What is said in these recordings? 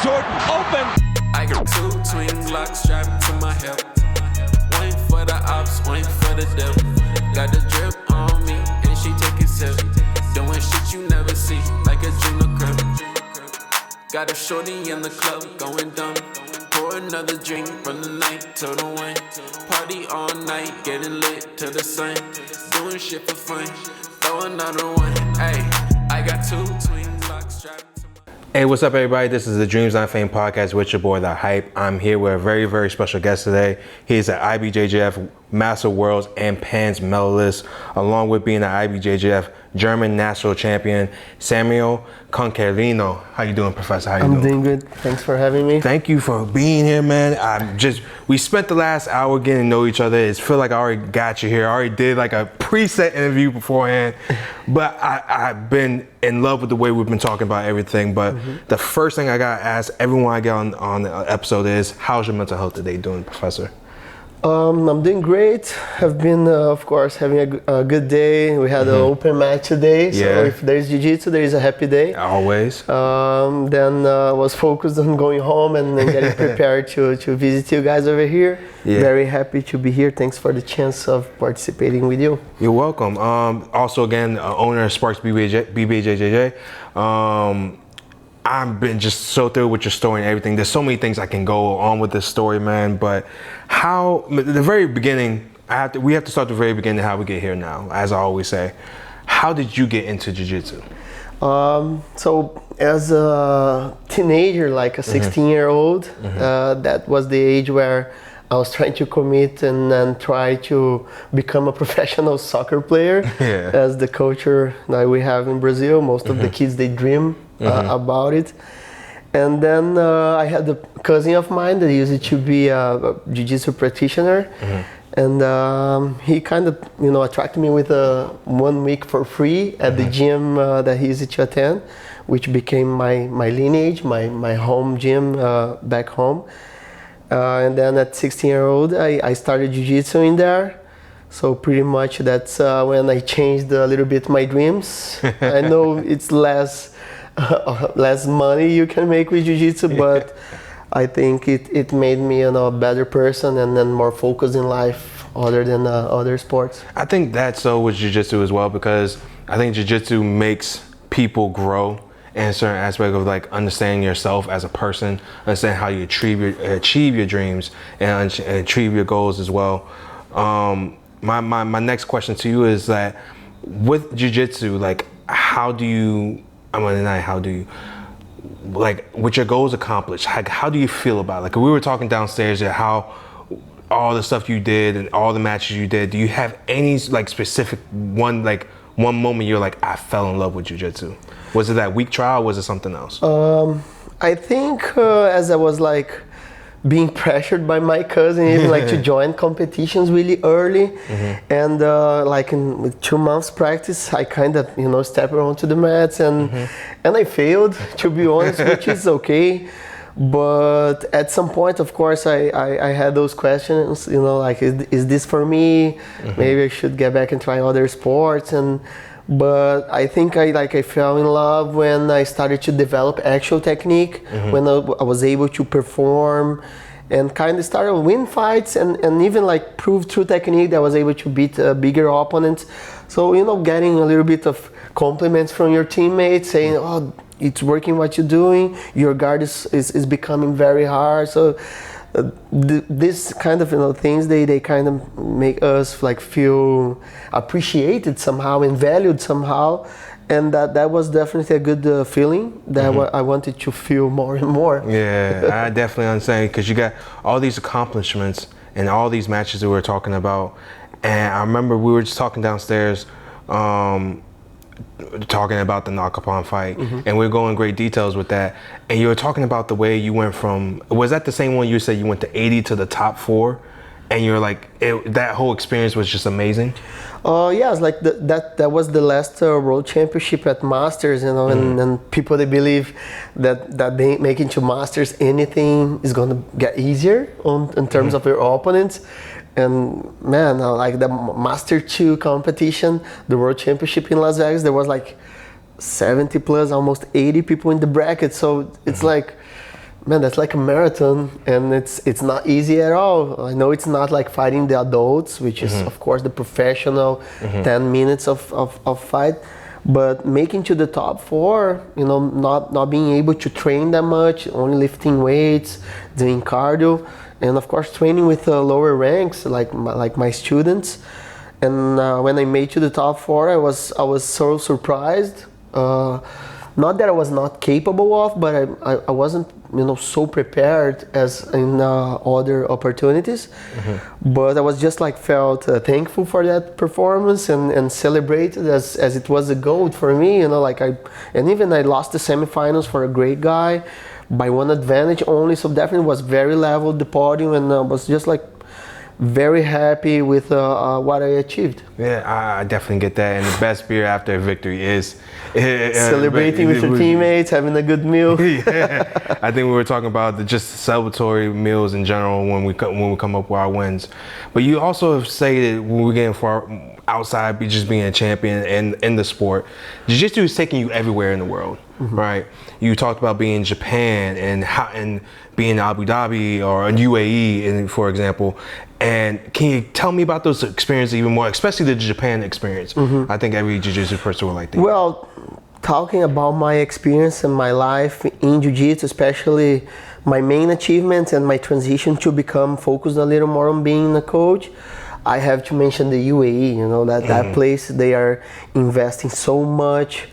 Jordan, open. I got 2 twin Glocks strapped to my hip. One for the ops, one for the dip. Got the drip on me, and she take a sip. Doing shit you never see, like a dream of crib. Got a shorty in the club, going dumb. Pour another drink from the night till the wine. Party all night, getting lit till the sun. Doing shit for fun, throw another one. Hey, I got 2 twin Glocks strapped. Hey, what's up, everybody? This is the Dreams Not Fame podcast with your boy, The Hype. I'm here with a very, very special guest today. He's an IBJJF Master Worlds and Pans medalist, along with being an IBJJF German national champion, Hertzog Canquerino. How you doing, Professor? How you doing? I'm doing good. Thanks for having me. Thank you for being here, man. We spent the last hour getting to know each other. It feels like I already got you here. I already did like a preset interview beforehand, but I've been in love with the way we've been talking about everything. But the first thing I gotta ask everyone I get on the episode is, how's your mental health today doing, Professor? I'm doing great. I've been, of course, having a good day. We had an open match today, so if there's Jiu-Jitsu, there is a happy day. Always. Then I was focused on going home and getting prepared to visit you guys over here. Yeah. Very happy to be here. Thanks for the chance of participating with you. You're welcome. Also, again, owner of Sparks BJJ. I've been just so thrilled with your story and everything. There's so many things I can go on with this story, man. But the very beginning, we have to start the very beginning, how we get here now, as I always say. How did you get into Jiu-Jitsu? So as a teenager, like a 16-year-old, that was the age where I was trying to commit and then try to become a professional soccer player. As the culture that we have in Brazil, most of the kids, they dream about it. And then I had a cousin of mine that used to be a jiu-jitsu practitioner, and he kind of attracted me with 1 week for free at the gym that he used to attend, which became my lineage, my home gym back home. And then at 16-year-old, I started jiu-jitsu in there. So pretty much that's when I changed a little bit my dreams. I know it's less money you can make with jiu-jitsu, but I think it made me a better person and then more focused in life other than other sports. I think that's so with jiu-jitsu as well, because I think jiu-jitsu makes people grow in a certain aspect of like understanding yourself as a person, understanding how you achieve your dreams and achieve your goals as well. My next question to you is that with jiu-jitsu, like with your goals accomplished, how do you feel about it? Like, we were talking downstairs how all the stuff you did and all the matches you did, do you have any like specific one moment you're like, I fell in love with jiu-jitsu? Was it that week trial or was it something else? I think as I was like being pressured by my cousin even like to join competitions really early, and like with 2 months practice I kind of stepped onto the mats and I failed, to be honest, which is okay. But at some point, of course, I had those questions, like, is this for me? Maybe I should get back and try other sports. But I think I fell in love when I started to develop actual technique, when I was able to perform and kind of started win fights and even like prove through technique that I was able to beat bigger opponents. So, getting a little bit of compliments from your teammates saying, oh, it's working what you're doing, your guard is becoming very hard. So this kind of things, they kind of make us like feel appreciated somehow and valued somehow, and that was definitely a good feeling that I wanted to feel more and more. Yeah, I definitely understand, because you got all these accomplishments and all these matches that we were talking about, and I remember we were just talking downstairs, talking about the knock-upon fight, and we're going great details with that, and you were talking about the way you went from, was that the same one you said you went to 80 to the top 4, and you're like, that whole experience was just amazing? Yes, like that was the last World Championship at Masters, and people, they believe that they make into Masters, anything is going to get easier in terms of your opponents. And man, like the Master 2 competition, the World Championship in Las Vegas, there was like 70 plus, almost 80 people in the bracket. So it's like, man, that's like a marathon, and it's not easy at all. I know it's not like fighting the adults, which is of course the professional 10 minutes of fight, but making to the top 4, you know, not being able to train that much, only lifting weights, doing cardio, and of course training with lower ranks like my students. And when I made to the top 4, I was so surprised. Not that I was not capable of, but I wasn't, you know, so prepared as in other opportunities. But I was just like felt thankful for that performance and celebrated as it was a gold for me, you know, like I lost the semifinals for a great guy by 1 advantage only, so definitely was very level the podium, and was just like very happy with what I achieved. Yeah, I definitely get that. And the best beer after a victory is celebrating with your teammates, having a good meal. Yeah, I think we were talking about the just celebratory meals in general when we come up with our wins. But you also have stated when we're getting far outside just being a champion in the sport, Jiu-Jitsu is taking you everywhere in the world, right? You talked about being in Japan and being in Abu Dhabi or in UAE, for example. And can you tell me about those experiences even more, especially the Japan experience? I think every Jiu-Jitsu person would like that. Well, talking about my experience and my life in Jiu-Jitsu, especially my main achievements and my transition to become focused a little more on being a coach, I have to mention the UAE, you know, that place, they are investing so much,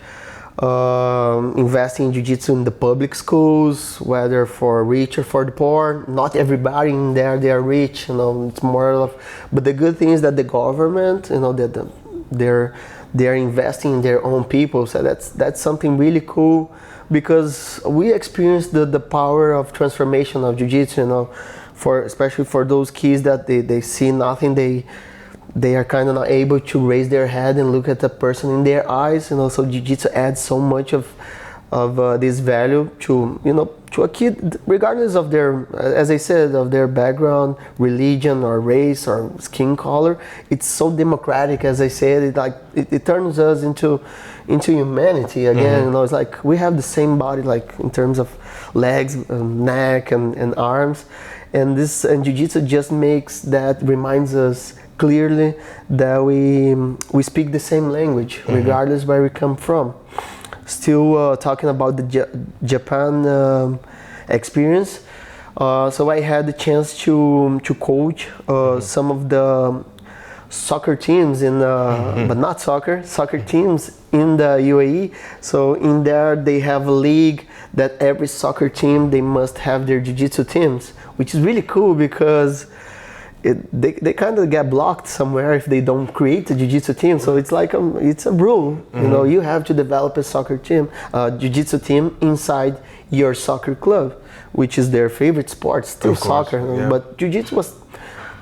investing in Jiu-Jitsu in the public schools, whether for rich or for the poor. Not everybody in there, they are rich, you know, it's more of, but the good thing is that the government, you know, that they're investing in their own people, so that's something really cool, because we experienced the power of transformation of Jiu-Jitsu, you know, especially for those kids that they see nothing, they are kind of not able to raise their head and look at the person in their eyes, you know. So Jiu-Jitsu adds so much of this value to, you know, to a kid, regardless of their, as I said, of their background, religion or race or skin color. It's so democratic, as I said. It turns us into humanity again. You know, it's like we have the same body, like in terms of legs, neck, and arms. And Jiu-Jitsu just reminds us clearly that we speak the same language, regardless where we come from. Still talking about the Japan experience. So I had the chance to coach some of the soccer teams but not soccer teams in the UAE. So in there they have a league that every soccer team, they must have their Jiu-Jitsu teams, which is really cool, because they kind of get blocked somewhere if they don't create a Jiu-Jitsu team. So it's like it's a rule, you know, you have to develop a soccer team, Jiu-Jitsu team inside your soccer club, which is their favorite sport, still soccer. Yeah. But Jiu-Jitsu was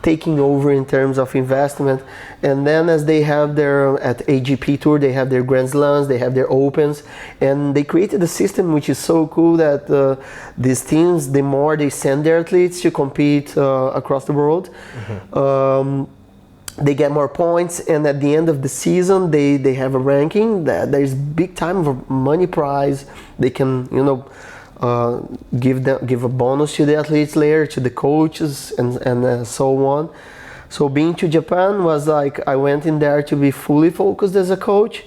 taking over in terms of investment. And then as they have at AGP Tour, they have their Grand Slams, they have their Opens, and they created a system which is so cool that these teams, the more they send their athletes to compete across the world, they get more points, and at the end of the season, they have a ranking. There's big time of money prize. They can, you know, give a bonus to the athletes later, to the coaches, and so on. So being to Japan was like, I went in there to be fully focused as a coach.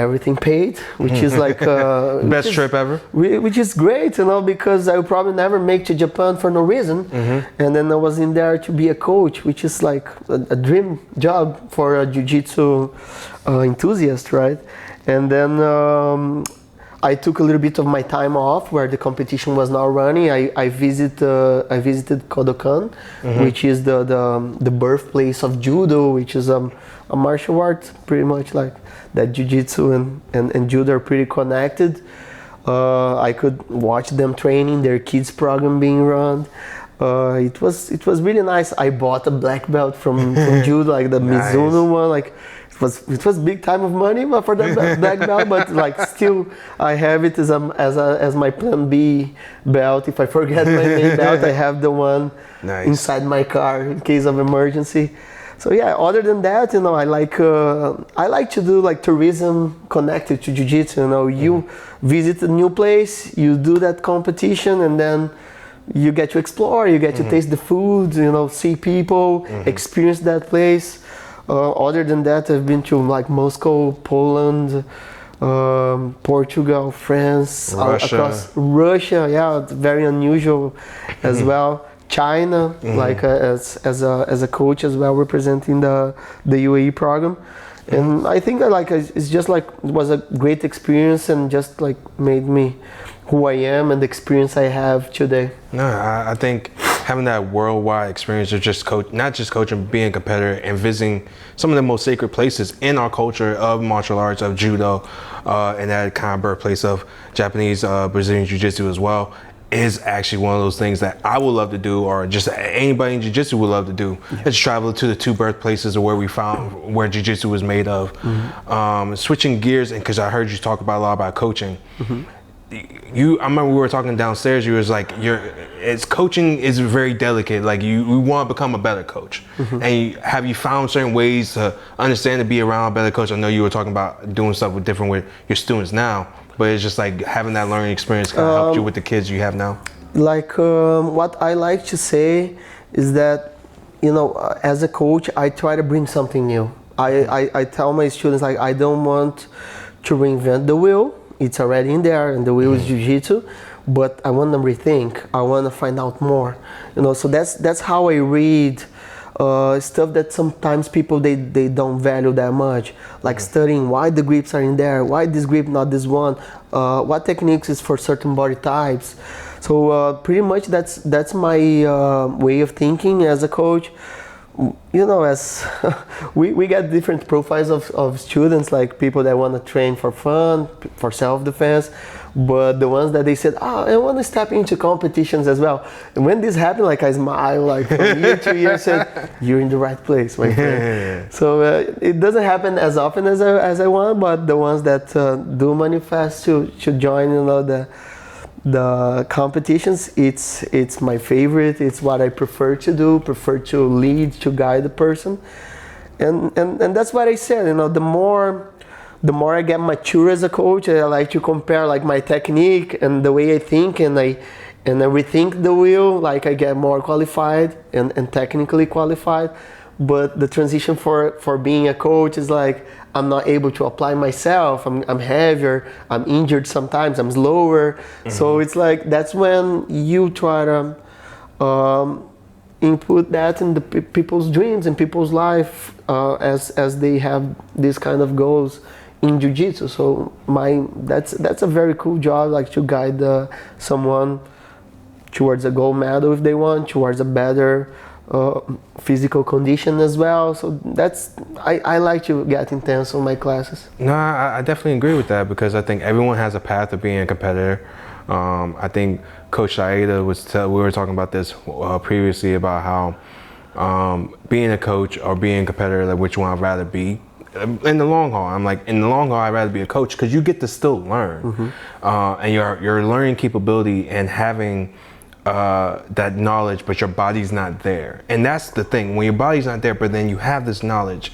Everything paid, which is like best trip ever. Which is great, you know, because I would probably never make to Japan for no reason. And then I was in there to be a coach, which is like a dream job for a Jiu-Jitsu enthusiast, right? And then I took a little bit of my time off where the competition was not running. I visited Kodokan, which is the birthplace of judo, which is a martial art, pretty much like that. Jiu-Jitsu and judo are pretty connected. I could watch them training, their kids program being run. It was really nice. I bought a black belt from judo, like the nice. Mizuno one, like. It was big time of money for the black belt, but like still I have it as my plan B belt. If I forget my main belt, I have the one inside my car in case of emergency. So yeah, other than that, you know, I like to do like tourism connected to jiu-jitsu. You know, you visit a new place, you do that competition, and then you get to explore, you get to taste the food, you know, see people, experience that place. Other than that, I've been to like Moscow, Poland, Portugal, France, across Russia. Yeah, it's very unusual as well. China, like as a coach as well, representing the UAE program. And I think that like it's just like it was a great experience and just like made me who I am and the experience I have today. No, I think having that worldwide experience of just not just coaching, being a competitor and visiting some of the most sacred places in our culture of martial arts, of judo, and that kind of birthplace of Japanese Brazilian Jiu-Jitsu as well, is actually one of those things that I would love to do, or just anybody in Jiu-Jitsu would love to do. Is travel to the two birthplaces of where we found where Jiu-Jitsu was made of. Switching gears, and because I heard you talk about a lot about coaching. I remember we were talking downstairs. You was like, coaching is very delicate. Like you want to become a better coach, and have you found certain ways to understand to be around a better coach? I know you were talking about doing stuff with your students now, but it's just like having that learning experience kind of helped you with the kids you have now. Like what I like to say is that, you know, as a coach, I try to bring something new. I tell my students, like, I don't want to reinvent the wheel. It's already in there, and the wheel is jiu-jitsu, but I want to rethink. I want to find out more, you know. So that's how I read stuff that sometimes people they don't value that much, like studying why the grips are in there, why this grip not this one, what techniques is for certain body types. So pretty much that's my way of thinking as a coach. You know, as we get different profiles of students, like people that want to train for fun, for self-defense, but the ones that they said, I want to step into competitions as well. And when this happened, like I smile, like from year to year, said, you're in the right place, my friend. So it doesn't happen as often as I want, but the ones that do manifest to join, you know, the competitions, it's my favorite. It's what I prefer to do, prefer to lead, to guide the person. And that's what I said, you know, the more I get mature as a coach, I like to compare like my technique and the way I think, and I rethink the wheel, like I get more qualified and technically qualified. But the transition for being a coach is like, I'm not able to apply myself, I'm heavier, I'm injured sometimes, I'm slower. So it's like, that's when you try to input that in the people's dreams and people's life as they have these kind of goals in jiu-jitsu. So that's a very cool job, like to guide someone towards a gold medal if they want, towards a better physical condition as well. So I like to get intense on my classes. No, I definitely agree with that, because I think everyone has a path of being a competitor. I think Coach Saida we were talking about this previously about how being a coach or being a competitor, like which one I'd rather be. In the long haul, I'm like, in the long haul, I'd rather be a coach, because you get to still learn, and your learning capability and having that knowledge, but your body's not there. And that's the thing, when your body's not there, but then you have this knowledge.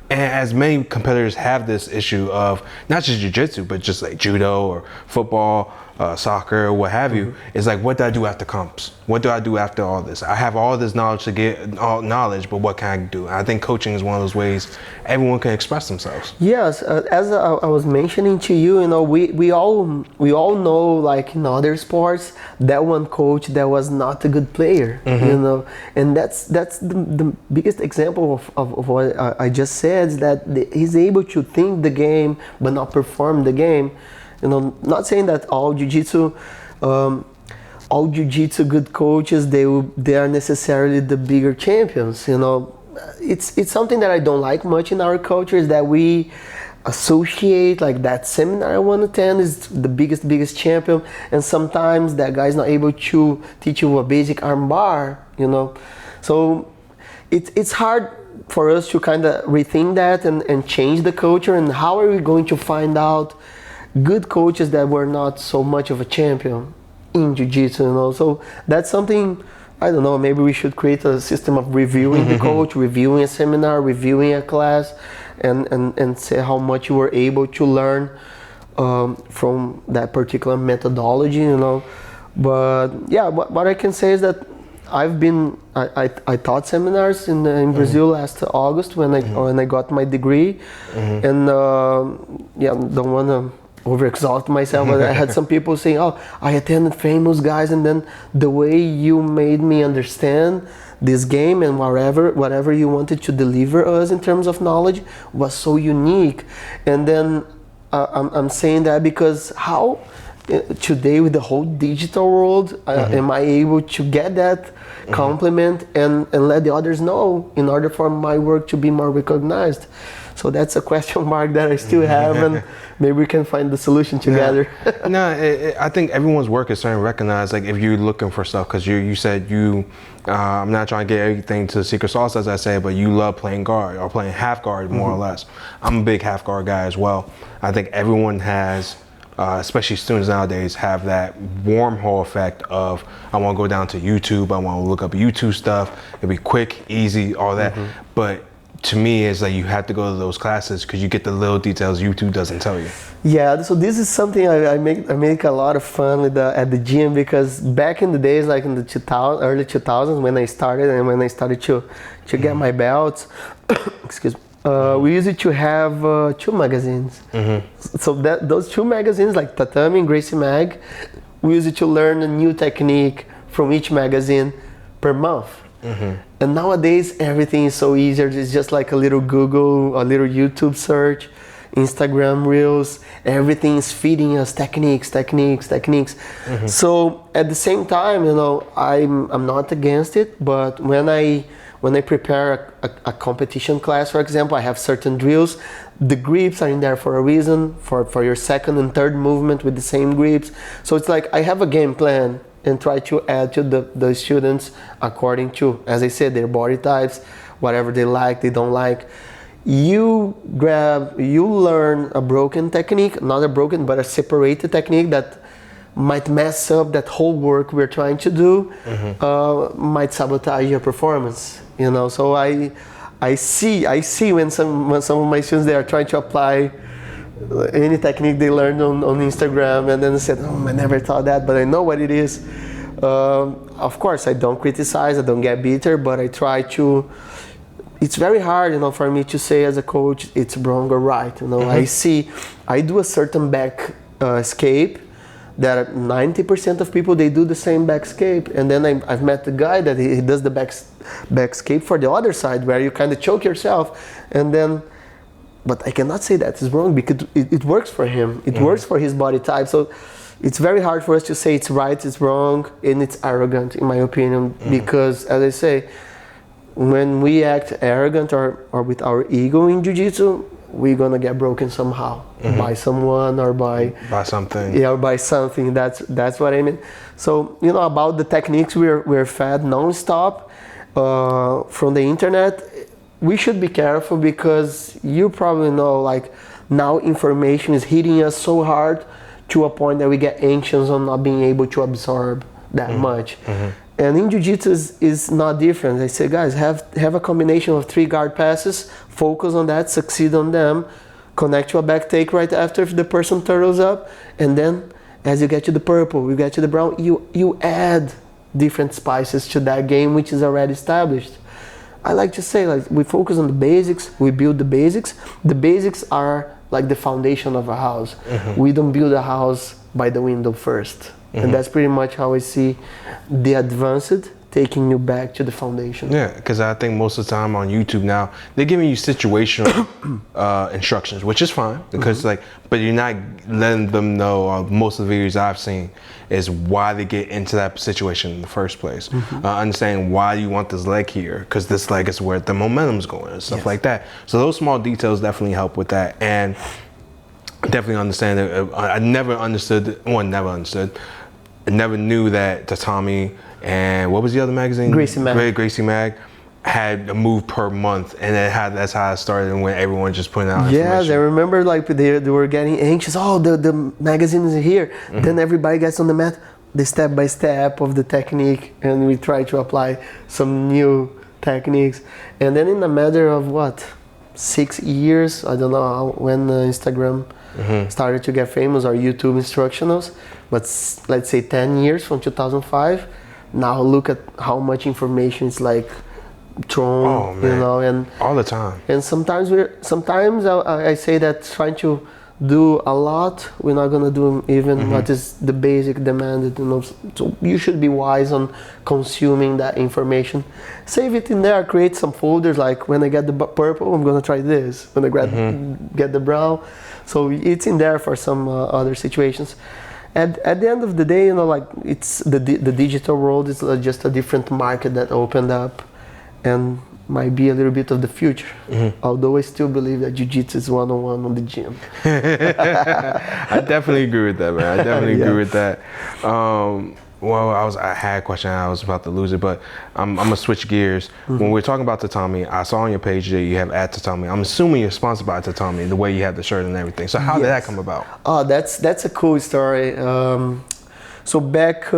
And as many competitors have this issue of not just jiu-jitsu, but just like judo or football, soccer, what have you, it's like, what do I do after comps? What do I do after all this? I have all this knowledge to get all knowledge, but what can I do? I think coaching is one of those ways everyone can express themselves. Yes, as I was mentioning to you, you know, we all know, like in other sports, that one coach that was not a good player, you know, and that's the biggest example of what I just said, is that he's able to think the game but not perform the game. You know, not saying that all jiu-jitsu good coaches, they are necessarily the bigger champions. You know, it's something that I don't like much in our culture, is that we associate like that seminar I want to attend is the biggest champion, and sometimes that guy's not able to teach you a basic arm bar. You know, so it's hard for us to kind of rethink that and change the culture. And how are we going to find out good coaches that were not so much of a champion in jiu-jitsu, you know? So that's something I don't know, maybe we should create a system of reviewing the coach, reviewing a seminar, reviewing a class, and say how much you were able to learn from that particular methodology, you know. But yeah, what I can say is that I taught seminars in Brazil last August when I got my degree, and yeah, don't want to overexalt myself, but I had some people saying, "Oh, I attended famous guys, and then the way you made me understand this game and whatever you wanted to deliver us in terms of knowledge was so unique." And then I'm saying that because how today with the whole digital world am I able to get that compliment and let the others know in order for my work to be more recognized? So that's a question mark that I still have, and maybe we can find the solution together. I think everyone's work is starting to recognize, like, if you're looking for stuff, because you said I'm not trying to get everything to the secret sauce, as I say, but you love playing guard or playing half guard more or less. I'm a big half guard guy as well. I think everyone has, especially students nowadays, have that wormhole effect of, I want to go down to YouTube, I want to look up YouTube stuff, it'll be quick, easy, all that. But to me, it's like you have to go to those classes because you get the little details YouTube doesn't tell you. Yeah, so this is something I make a lot of fun with at the gym, because back in the days, like in the early 2000s, when I started to get my belts, excuse me, we used to have 2 magazines. So those 2 magazines, like Tatami and Gracie mag, we used to learn a new technique from each magazine per month. And nowadays everything is so easier. It's just like a little Google, a little YouTube search, Instagram Reels. Everything is feeding us techniques. So at the same time, you know, I'm not against it, but when I prepare a competition class, for example, I have certain drills. The grips are in there for a reason, for your second and third movement with the same grips. So it's like I have a game plan and try to add to the students according to, as I said, their body types, whatever they like, they don't like. You learn a broken technique, not a broken, but a separated technique that might mess up that whole work we're trying to do, might sabotage your performance, you know. So I see when some of my students, they are trying to apply any technique they learned on Instagram, and then they said, "Oh, I never thought that, but I know what it is." Of course, I don't criticize, I don't get bitter, but I try to. It's very hard, you know, for me to say as a coach it's wrong or right. You know, I do a certain back escape that 90% of people, they do the same back escape, and then I've met the guy that he does the back escape for the other side, where you kind of choke yourself, and then. But I cannot say that is wrong because it works for him. It works for his body type. So it's very hard for us to say it's right, it's wrong, and it's arrogant, in my opinion. Because, as I say, when we act arrogant or with our ego in Jiu-Jitsu, we're gonna get broken somehow by someone or by something. Yeah, or by something. That's what I mean. So, you know, about the techniques we're fed non-stop from the internet. We should be careful because you probably know, like, now information is hitting us so hard to a point that we get anxious on not being able to absorb that much. And in Jiu-Jitsu is not different. I say, guys, have a combination of 3 guard passes, focus on that, succeed on them, connect to a back take right after if the person turtles up, and then as you get to the purple, you get to the brown, you add different spices to that game which is already established. I like to say, like, we focus on the basics, we build the basics. The basics are like the foundation of a house. We don't build a house by the window first. And that's pretty much how I see the advanced taking you back to the foundation. Yeah, because I think most of the time on YouTube now, they're giving you situational instructions, which is fine, because but you're not letting them know, most of the videos I've seen is why they get into that situation in the first place. Understanding why you want this leg here, because this leg is where the momentum's going and stuff like that. So those small details definitely help with that. And definitely understand that I never understood, I never knew that Tatami and what was the other magazine? Gracie mag. Gracie mag had a move per month, and that's how it started when everyone just putting out information. Yeah, I remember, like, they were getting anxious. Oh, the magazine is here. Then everybody gets on the mat. the step-by-step of the technique, and we try to apply some new techniques. And then in a matter of 6 years, I don't know when Instagram started to get famous, or YouTube instructionals, but let's say 10 years from 2005. Now look at how much information is like thrown, you know, and all the time. And sometimes I say that trying to do a lot, we're not gonna do even what is the basic demanded, you know. So you should be wise on consuming that information. Save it in there, create some folders, like when I get the purple, I'm gonna try this. When I get the brown, so it's in there for some other situations. At the end of the day, you know, like it's the digital world is just a different market that opened up, and might be a little bit of the future. Although I still believe that Jiu-Jitsu is one-on-one on the gym. I definitely agree with that, man. I definitely agree with that. Well, I had a question, I was about to lose it, but I'm gonna switch gears. When we're talking about Tatami, I saw on your page that you have @Tatami. I'm assuming you're sponsored by Tatami, the way you have the shirt and everything. So how did that come about? Oh, that's a cool story. So back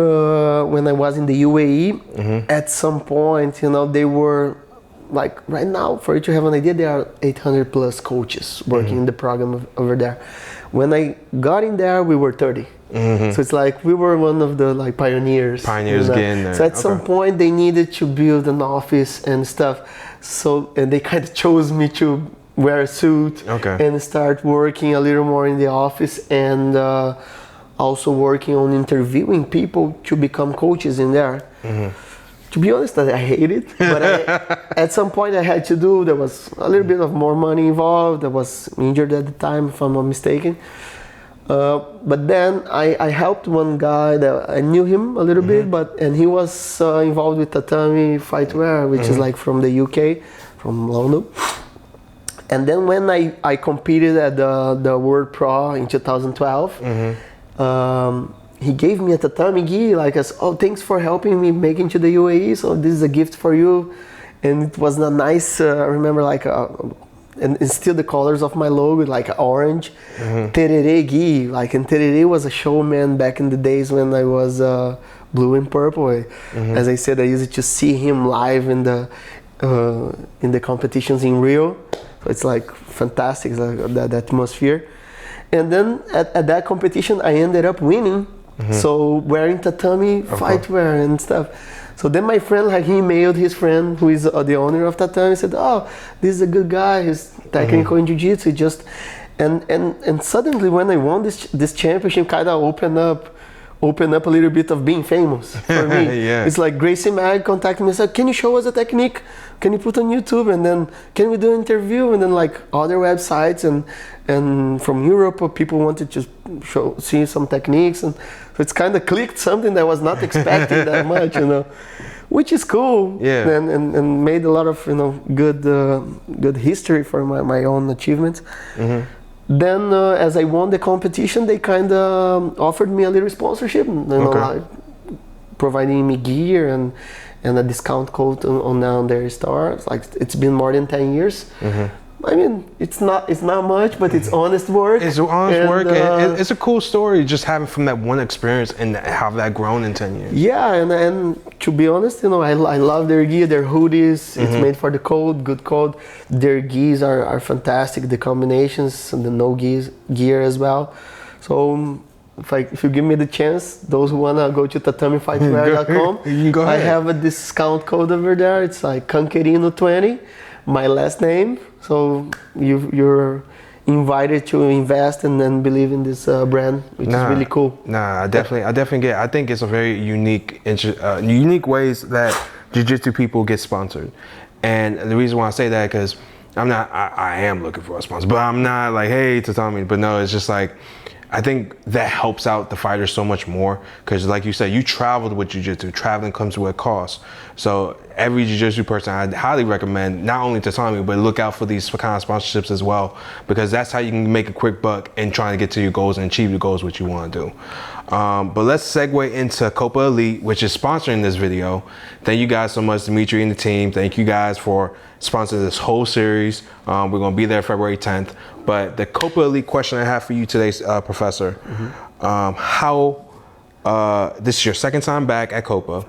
when I was in the UAE, at some point, you know, they were like, right now, for you to have an idea, there are 800 plus coaches working in the program over there. When I got in there, we were 30. So it's like we were one of the like pioneers. Pioneers, you know? Getting there. So at some point they needed to build an office and stuff. So, and they kind of chose me to wear a suit and start working a little more in the office, and also working on interviewing people to become coaches in there. To be honest, I hate it, but at some point I had to do. There was a little bit of more money involved. I was injured at the time, if I'm not mistaken. But then I helped one guy that I knew him a little bit, and he was involved with Tatami Fightwear, which is like from the UK, from London. And then when I competed at the World Pro in 2012, he gave me a tatami gi, like, as, oh, thanks for helping me make into the UAE, so this is a gift for you. And it was a nice, I remember, like, and it's still the colors of my logo, like orange, tereré gi, like, and tereré was a showman back in the days when I was blue and purple. As I said, I used to see him live in the competitions in Rio, so it's like fantastic, like, that atmosphere. And then at that competition, I ended up winning. So wearing tatami fightwear and stuff. So then my friend, like, he emailed his friend who is the owner of Tatami, said, oh, this is a good guy, he's technical in jiu-jitsu, just, and suddenly when I won this championship, kind of opened up a little bit of being famous for me. It's like Gracie contacted me and said, can you show us a technique? Can you put on YouTube? And then can we do an interview? And then like other websites and from Europe, people wanted to see some techniques. And so it's kind of clicked something that I was not expecting that much, you know, which is cool. And made a lot of, you know, good history for my own achievements. Then as I won the competition, they kind of offered me a little sponsorship, you know, like providing me gear and a discount code on their store. It's like, it's been more than 10 years. I mean, it's not much, but it's honest work. It's honest work, and it's a cool story just having from that one experience and how that grown in 10 years. Yeah, and to be honest, you know, I love their gear, their hoodies. It's made for the cold, good cold. Their gears are fantastic, the combinations and the no gear as well. So if you give me the chance, those who wanna go to tatamifightwear.com, I have a discount code over there. It's like Canquerino20, my last name. So you're invited to invest and then believe in this brand, which is really cool. I definitely get it. I think it's a very unique ways that jiu-jitsu people get sponsored. And the reason why I say that, because I am looking for a sponsor, but I'm not like, hey, Tatami, but no, it's just like, I think that helps out the fighters so much more, because like you said, you traveled with jiu-jitsu. Traveling comes with a cost. So every jiu-jitsu person, I highly recommend not only Tatami, but look out for these kind of sponsorships as well, because that's how you can make a quick buck and trying to get to your goals and achieve your goals, what you want to do. But let's segue into Copa Elite, which is sponsoring this video. Thank you guys so much, Dimitri and the team. Thank you guys for sponsoring this whole series. We're going to be there February 10th. But the Copa Elite question I have for you today, Professor, how this is your second time back at Copa.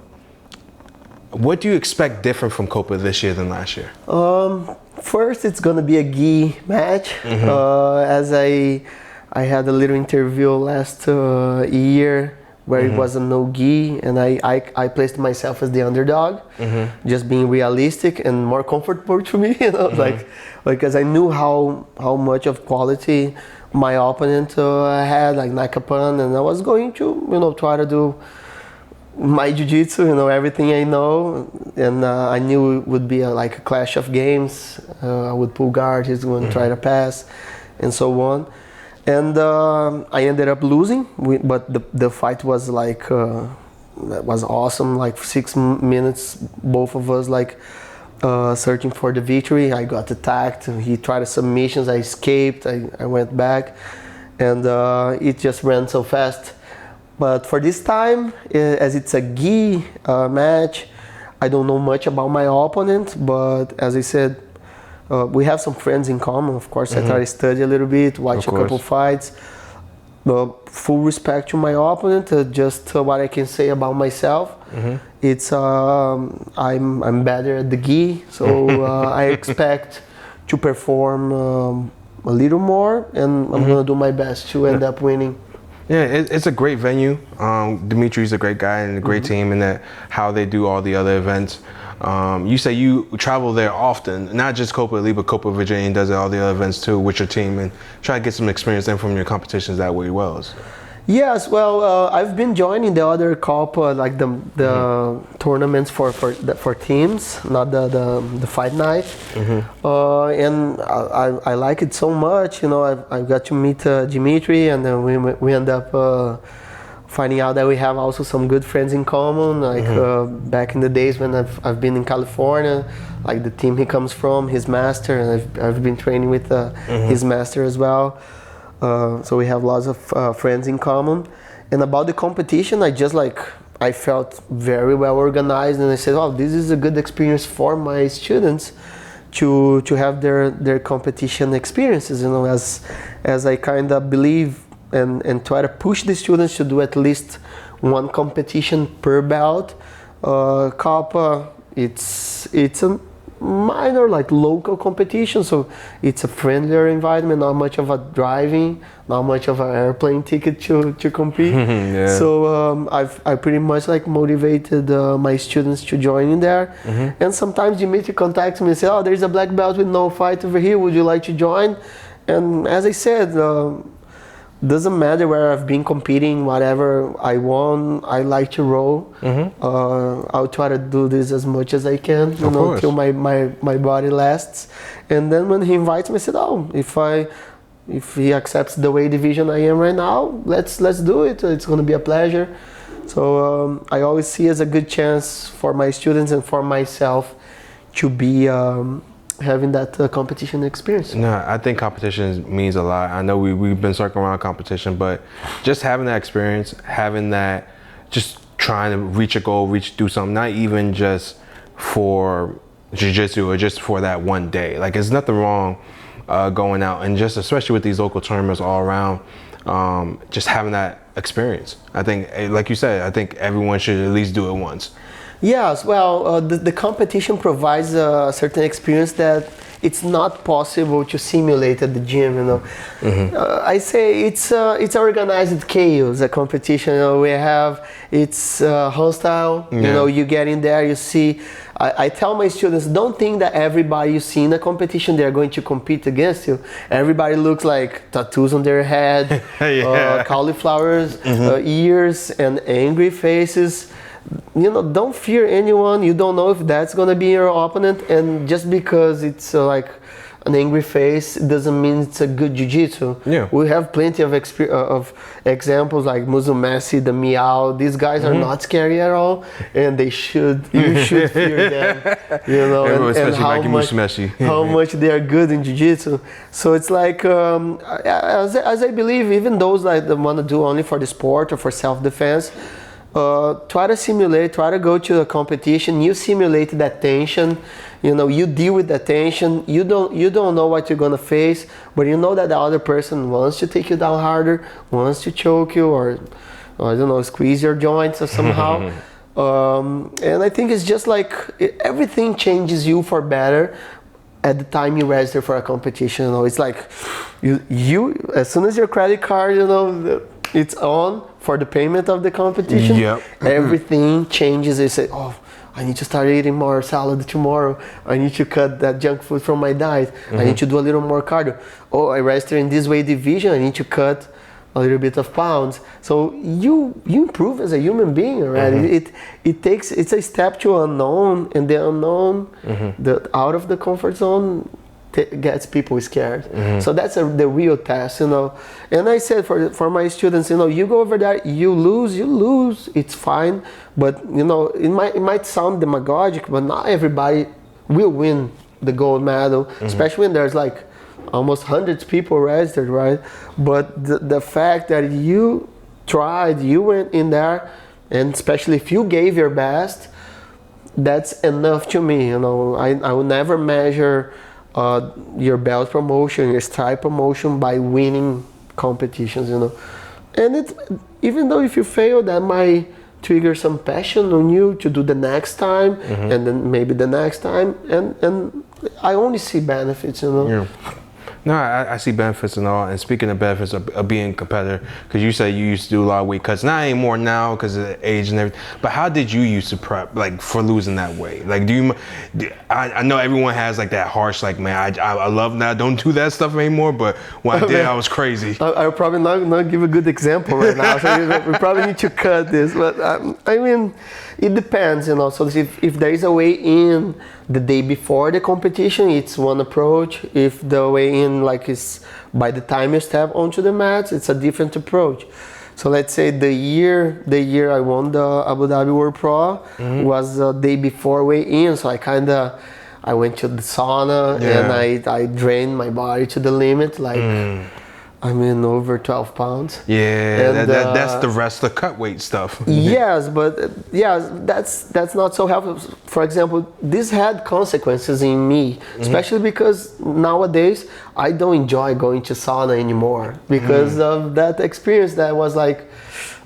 What do you expect different from Copa this year than last year? First, it's gonna be a gi match. As I had a little interview last year where it was a no gi, and I placed myself as the underdog, just being realistic and more comfortable to me, you know, like because I knew how much of quality my opponent had, like Nakapan, and I was going to, you know, try to do my jiu-jitsu, you know, everything I know, and I knew it would be like a clash of games. I would pull guard, he's going to try to pass, and so on. And I ended up losing, but the fight was like was awesome. Like 6 minutes, both of us like searching for the victory. I got attacked. He tried submissions. I escaped. I went back, and it just ran so fast. But for this time, as it's a gi match, I don't know much about my opponent. But as I said, we have some friends in common. Of course, I try to study a little bit, watch a couple fights. Full respect to my opponent. Just what I can say about myself. It's I'm better at the gi, so I expect to perform a little more, and I'm gonna do my best to end up winning. Yeah, it's a great venue. Dimitri's a great guy and a great team, and that how they do all the other events. You say you travel there often, not just Copa Elite, but Copa Virginia, and does all the other events too with your team, and try to get some experience in from your competitions that way well. Yes, well, I've been joining the other Copa, like the tournaments for teams, not the fight night, and I like it so much. You know, I got to meet Dimitri, and then we end up finding out that we have also some good friends in common. Like back in the days when I've been in California, like the team he comes from, his master, and I've been training with his master as well. So we have lots of friends in common. And about the competition, I felt very well organized, and I said, oh, this is a good experience for my students to have their competition experiences, you know, as I kind of believe and try to push the students to do at least one competition per bout. Copa, it's a minor, like local competition, so it's a friendlier environment, not much of a driving, not much of an airplane ticket to compete. So I pretty much like motivated my students to join in there. And sometimes Dimitri contacts me and says, oh, there's a black belt with no fight over here, would you like to join? And as I said, doesn't matter where I've been competing, whatever I won, I like to roll. I'll try to do this as much as I can, you know, till my body lasts. And then when he invites me, I said, oh, if he accepts the weight division I am right now, let's do it. It's going to be a pleasure. So I always see it as a good chance for my students and for myself to be having that competition experience. No, I think competition means a lot. I know we've been circling around competition, but just having that experience, having that, just trying to reach a goal, do something, not even just for jiu-jitsu or just for that one day. Like, there's nothing wrong going out, and just especially with these local tournaments all around, just having that experience. I think, like you said, I think everyone should at least do it once. Yes, well, the competition provides a certain experience that it's not possible to simulate at the gym, you know. I say it's organized chaos, a competition. You know, it's hostile. You know, you get in there, you see. I tell my students, don't think that everybody you see in a competition they're going to compete against you. Everybody looks like tattoos on their head, cauliflowers, ears, and angry faces. You know, don't fear anyone. You don't know if that's gonna be your opponent, and just because it's like an angry face doesn't mean it's a good jiu-jitsu. We have plenty of examples like Musumeci, the Miao. These guys are not scary at all, and you should fear them. You know, and how much they are good in jiu-jitsu. So it's like, as I believe, even those that want to do only for the sport or for self-defense, try to simulate, try to go to a competition, you simulate that tension, you know, you deal with that tension, you don't know what you're gonna face, but you know that the other person wants to take you down harder, wants to choke you, or I don't know, squeeze your joints or somehow. And I think it's just like everything changes you for better at the time you register for a competition. You know, it's like you as soon as your credit card, you know, it's on for the payment of the competition. Yep. Everything changes. You say, oh, I need to start eating more salad tomorrow. I need to cut that junk food from my diet. I need to do a little more cardio. Oh, I register in this weight division. I need to cut a little bit of pounds. So you improve as a human being already. It's a step to unknown, and the unknown, the out of the comfort zone, gets people scared. So that's the real test, you know. And I said for my students, you know, you go over there, you lose, it's fine. But you know, it might sound demagogic, but not everybody will win the gold medal, especially when there's like almost hundreds of people registered, right? But the fact that you tried, you went in there, and especially if you gave your best, that's enough to me, you know. I will never measure your belt promotion, your stripe promotion by winning competitions, you know. And it's, even though if you fail, that might trigger some passion on you to do the next time, and then maybe the next time, and I only see benefits, you know. Yeah. No, I see benefits and all. And speaking of benefits of being a competitor, because you say you used to do a lot of weight cuts, not anymore now because of the age and everything. But how did you used to prep, like, for losing that weight? Like, I know everyone has like that harsh, like, man, I love that, don't do that stuff anymore. But when I did, I was crazy. I'll probably not give a good example right now. So we probably need to cut this. But I mean, it depends, you know. So if there is a weigh-in the day before the competition, it's one approach. If the weigh-in like is by the time you step onto the mats, it's a different approach. So let's say the year I won the Abu Dhabi World Pro was the day before weigh-in. So I went to the sauna and I drained my body to the limit, like. I mean, over 12 pounds. Yeah, and, that's the wrestler cut weight stuff. Yes, but that's not so helpful. For example, this had consequences in me, especially because nowadays I don't enjoy going to sauna anymore because of that experience that was like,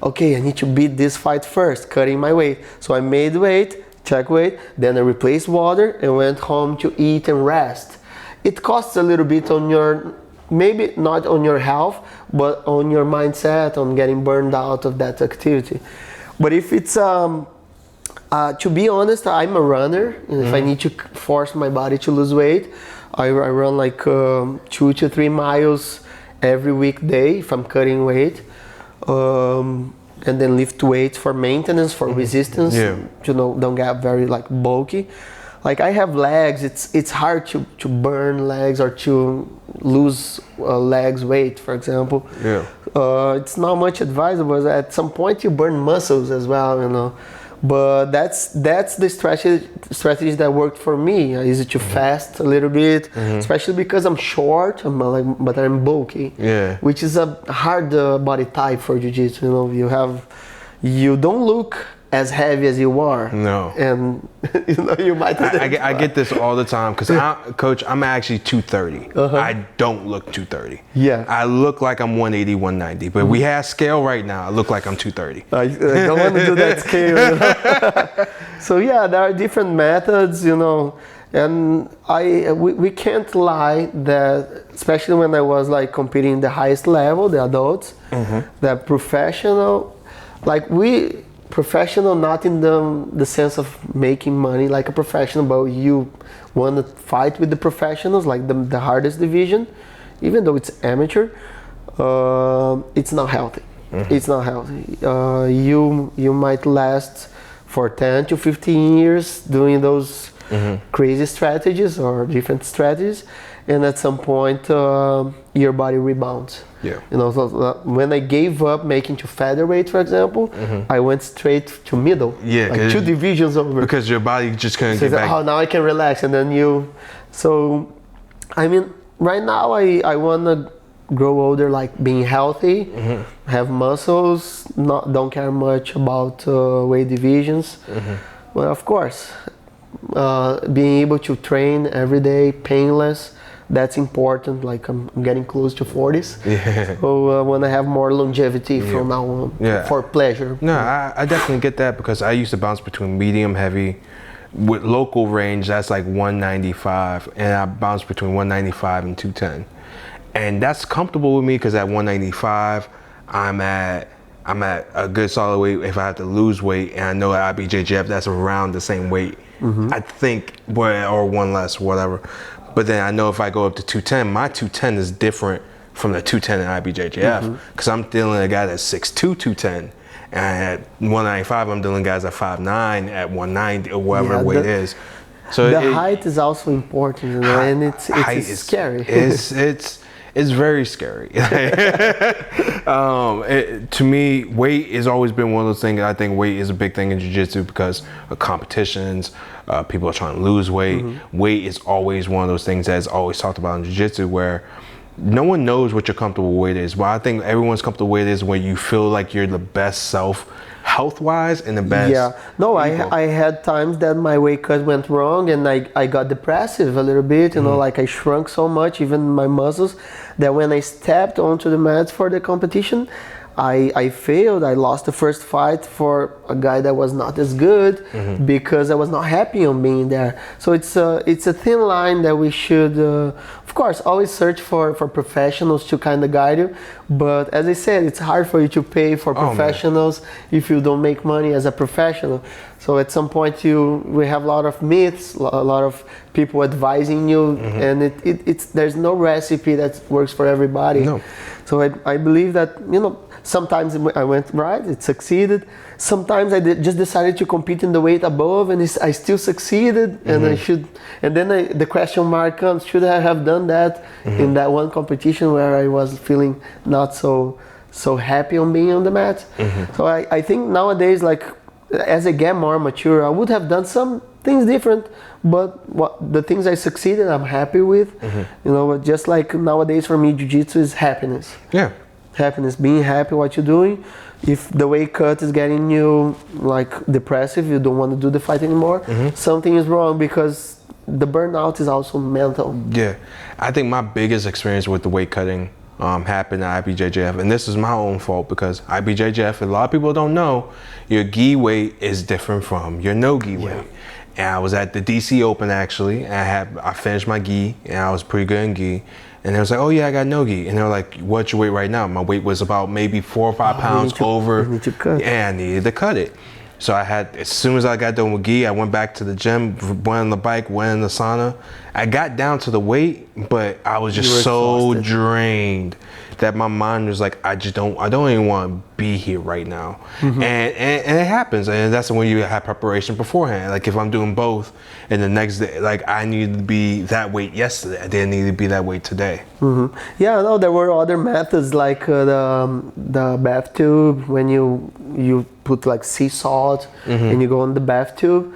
okay, I need to beat this fight first, cutting my weight. So I made weight, check weight, then I replaced water and went home to eat and rest. It costs a little bit on your, maybe not on your health, but on your mindset, on getting burned out of that activity. But if it's, to be honest, I'm a runner, and if I need to force my body to lose weight, I run like 2 to 3 miles every weekday if I'm cutting weight, and then lift weights for maintenance, for resistance, you know, don't get very like bulky. Like I have legs, it's hard to burn legs or to lose legs weight, for example. It's not much advisable. At some point you burn muscles as well, you know. But that's the strategy that worked for me. I used to fast a little bit, especially because I'm short, but I'm bulky, which is a hard body type for jiu-jitsu. You know, you don't look as heavy as you are. No. And you know, you might. I get this all the time because Coach, I'm actually 230. I don't look 230. Yeah. I look like I'm 180, 190. But we have scale right now. I look like I'm 230. I don't want to do that scale. You know? So yeah, there are different methods, you know, and we can't lie that, especially when I was like competing the highest level, the adults, the professional, like professional, not in the sense of making money like a professional, but you want to fight with the professionals, like the hardest division, even though it's amateur, it's not healthy. It's not healthy. You might last for 10 to 15 years doing those crazy strategies or different strategies, and at some point your body rebounds. Yeah. You know, so when I gave up making to featherweight, for example, I went straight to middle. Yeah, like 2 divisions over. Because your body just couldn't get back. Oh, now I can relax, and then so, I mean, right now I want to grow older, like being healthy, have muscles, don't care much about weight divisions. Well, of course, being able to train every day, painless, that's important. Like I'm getting close to 40s, Yeah. so I want to have more longevity from now on for pleasure. No, I definitely get that because I used to bounce between medium heavy. With local range, that's like 195, and I bounce between 195 and 210, and that's comfortable with me because at 195, I'm at a good solid weight. If I have to lose weight, and I know at IBJJF that's around the same weight, I think, or one less, whatever. But then I know if I go up to 210, my 210 is different from the 210 in IBJJF because I'm dealing with a guy that's 6'2", 210. And at 195, I'm dealing guys at 5'9", at 190, or whatever weight is. So the height is also important, you know, and it's scary. It's very scary. To me, weight has always been one of those things. I think weight is a big thing in jiu-jitsu because of competitions. People are trying to lose weight. Weight is always one of those things that's always talked about in jiu-jitsu where no one knows what your comfortable weight is. But I think everyone's comfortable weight is when you feel like you're the best self health-wise and the best. Yeah, no, I had times that my weight cut went wrong and I got depressive a little bit, you know, like I shrunk so much, even my muscles, that when I stepped onto the mats for the competition, I failed. I lost the first fight for a guy that was not as good because I was not happy on being there. So it's a thin line that we should, of course, always search for professionals to kind of guide you. But as I said, it's hard for you to pay for professionals if you don't make money as a professional. So at some point we have a lot of myths, a lot of people advising you, and it's there's no recipe that works for everybody. No. So I believe that, you know, sometimes I went right, it succeeded. Sometimes I just decided to compete in the weight above, and I still succeeded. And I should. And then the question mark comes: should I have done that in that one competition where I was feeling not so happy on being on the mat? So I think nowadays, like as I get more mature, I would have done some things different. But the things I succeeded, I'm happy with. You know, just like nowadays for me, jiu-jitsu is happiness. Yeah. Happiness, being happy what you're doing. If the weight cut is getting you like depressive, you don't want to do the fight anymore, something is wrong because the burnout is also mental. Yeah, I think my biggest experience with the weight cutting happened at IBJJF, and this is my own fault because IBJJF, a lot of people don't know, your gi weight is different from your no gi weight. And I was at the DC Open actually, and I finished my gi, and I was pretty good in gi. And they was like, oh yeah, I got no gi. And they were like, what's your weight right now? My weight was about maybe 4 or 5 pounds over. You need to cut. Yeah, I needed to cut it. So as soon as I got done with gi, I went back to the gym, went on the bike, went in the sauna. I got down to the weight, but I was just so drained that my mind was like, I don't even want to be here right now. And it happens, and that's when you have preparation beforehand. Like if I'm doing both, and the next day, like I needed to be that weight yesterday, I didn't need to be that weight today. Yeah, no, there were other methods like the bath tube, when you put like sea salt and you go on the bath tube.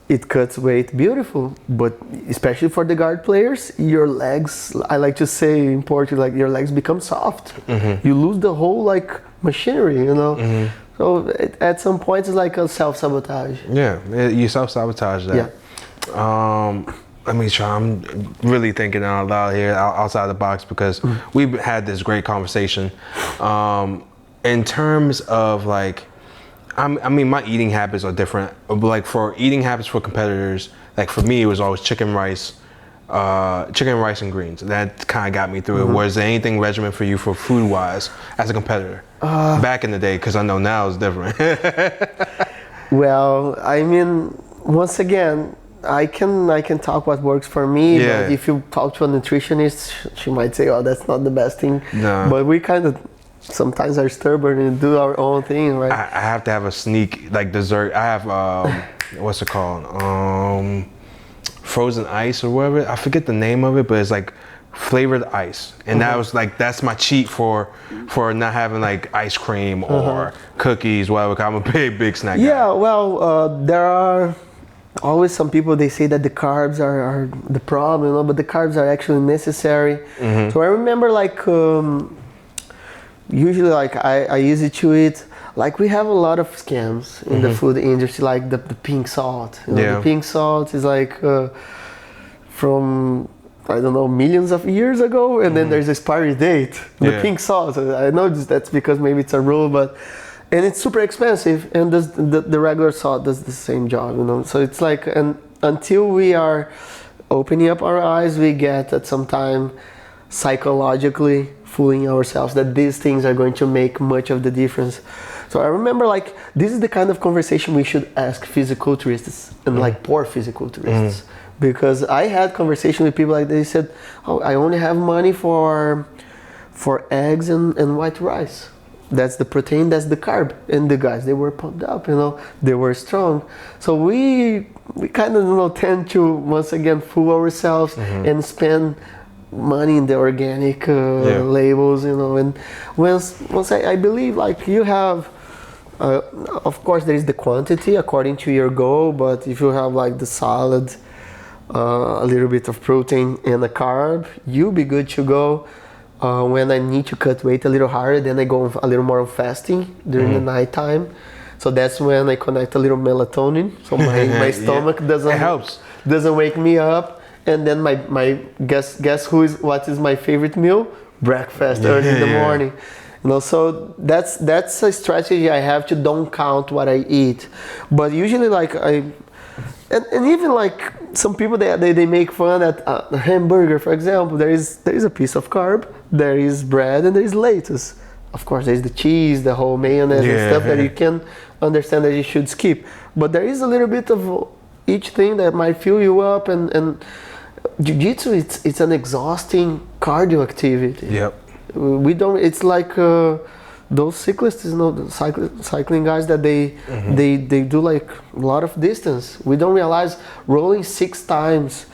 It cuts weight beautiful, but especially for the guard players, your legs, I like to say in Portugal, like your legs become soft. You lose the whole like machinery, you know. So at some point it's like a self-sabotage. Yeah, you self-sabotage that. Yeah. Let me try. I'm really thinking out loud here, outside the box, because we've had this great conversation. In terms of like, I mean, my eating habits are different. Like for eating habits for competitors, like for me, it was always chicken, rice, and greens. That kind of got me through it. Was there anything regimen for you for food-wise as a competitor? Back in the day, because I know now it's different. Well, I mean, once again, I can talk what works for me. Yeah. But if you talk to a nutritionist, she might say, "Oh, that's not the best thing." No. But we kind of sometimes are stubborn and do our own thing, right? I have to have a sneak like dessert. I have what's it called? Frozen ice or whatever. I forget the name of it, but it's like flavored ice, and that was like that's my cheat for not having like ice cream or cookies. Whatever. I'm a big snack guy. Yeah, well, there are always some people, they say that the carbs are the problem, you know, but the carbs are actually necessary. So I remember like usually like I used to eat, like we have a lot of scams in the food industry, like the pink salt. You know, the pink salt is like from I don't know, millions of years ago, and then there's expiry date, the pink sauce. I know that's because maybe it's a rule, and it's super expensive, and the regular salt does the same job, you know. So it's like, and until we are opening up our eyes, we get at some time psychologically fooling ourselves that these things are going to make much of the difference. So I remember, like, this is the kind of conversation we should ask physiculturists and like poor physiculturists. Because I had conversation with people like they said, oh, I only have money for eggs and white rice. That's the protein, that's the carb. And the guys, they were pumped up, you know, they were strong. So we kind of, you know, tend to once again fool ourselves and spend money in the organic labels, you know. And once I believe, like, you have, of course there is the quantity according to your goal, but if you have like the salad, a little bit of protein and a carb, you'll be good to go. When I need to cut weight a little harder, then I go a little more on fasting during the night time. So that's when I connect a little melatonin. So my stomach doesn't wake me up. And then my guess what is my favorite meal? Breakfast early in the morning. You know, so that's a strategy I have to don't count what I eat. But usually, like, and even like some people they make fun at a hamburger, for example. There is a piece of carb, there is bread, and there is lettuce. Of course, there is the cheese, the whole mayonnaise and stuff that you can understand that you should skip. But there is a little bit of each thing that might fill you up. And Jiu-Jitsu, it's an exhausting cardio activity. Yep. We don't. It's like those cyclists, you know, the cycling guys that they do like a lot of distance. We don't realize rolling 6 times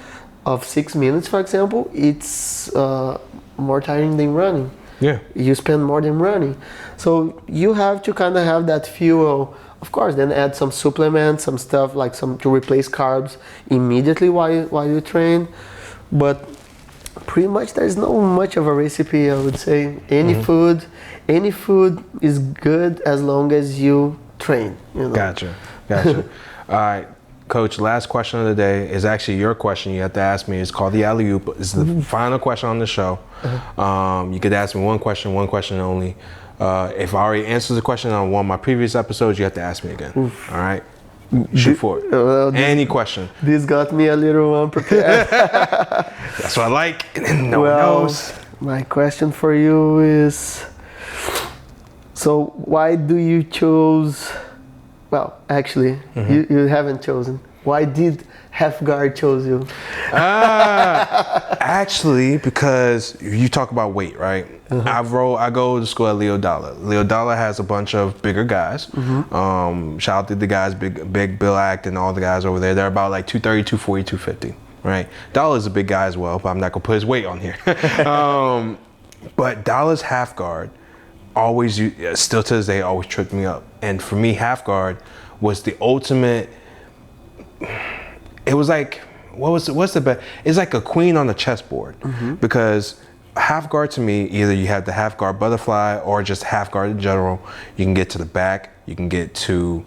of 6 minutes, for example, it's more tiring than running. Yeah. You spend more than running. So you have to kind of have that fuel. Of course, then add some supplements, some stuff like to replace carbs immediately while you train. But pretty much there's not much of a recipe, I would say. Any food is good as long as you train. You know? Gotcha. All right, Coach, last question of the day is actually your question. You have to ask me. It's called the Alley Opp. It's the final question on the show. You could ask me one question only. If I already answered the question on one of my previous episodes, you have to ask me again. All right? Shoot for it. Any question. This got me a little unprepared. That's what I like. No one knows. My question for you is, so why do you choose, well, actually, you haven't chosen. Why did Half Guard chose you? Actually, because you talk about weight, right? I go to school at Leo Dollar. Leo Dollar has a bunch of bigger guys. Shout out to the guys, Big Bill Act and all the guys over there. They're about like 230, 240, 250, right? Dollar's a big guy as well, but I'm not gonna put his weight on here. But Dollar's Half Guard always, still to this day, always tripped me up. And for me, Half Guard was the ultimate. It was like, what's the best? It's like a queen on the chessboard, because Half Guard to me, either you have the Half Guard butterfly or just Half Guard in general. You can get to the back, you can get to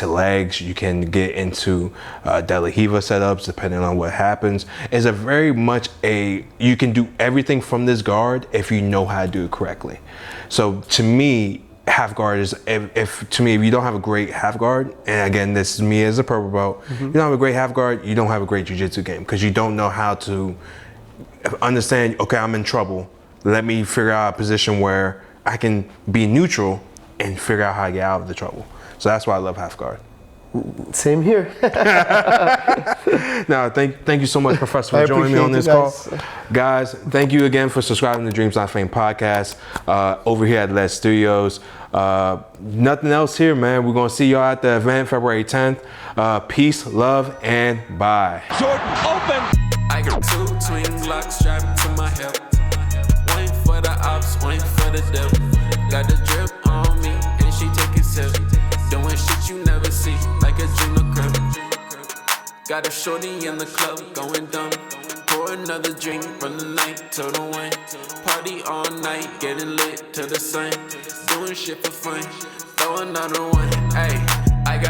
legs, you can get into De La Riva setups depending on what happens. It's a very much you can do everything from this guard if you know how to do it correctly. So to me, Half Guard is, if you don't have a great Half Guard, and again, this is me as a purple belt, you don't have a great Half Guard, you don't have a great Jiu-Jitsu game, because you don't know how to understand, okay, I'm in trouble. Let me figure out a position where I can be neutral and figure out how to get out of the trouble. So that's why I love Half Guard. Same here. Now, thank you so much, Professor, for joining me on this call. Guys, thank you again for subscribing to Dreams Not Fame Podcast over here at Les Studios. Nothing else here, man. We're going to see y'all at the event February 10th. Peace, love, and bye. Jordan, open. I got 2 twin Glocks strapped to my hip. One for the ops, one for the dip. Got the drip on me, and she take a sip. Doing shit you never see, like a dream of crib. Got a shorty in the club, going dumb. Pour another drink from the night till the wine. Party all night, getting lit till the sun. Doing shit for fun, throw another one, ayy.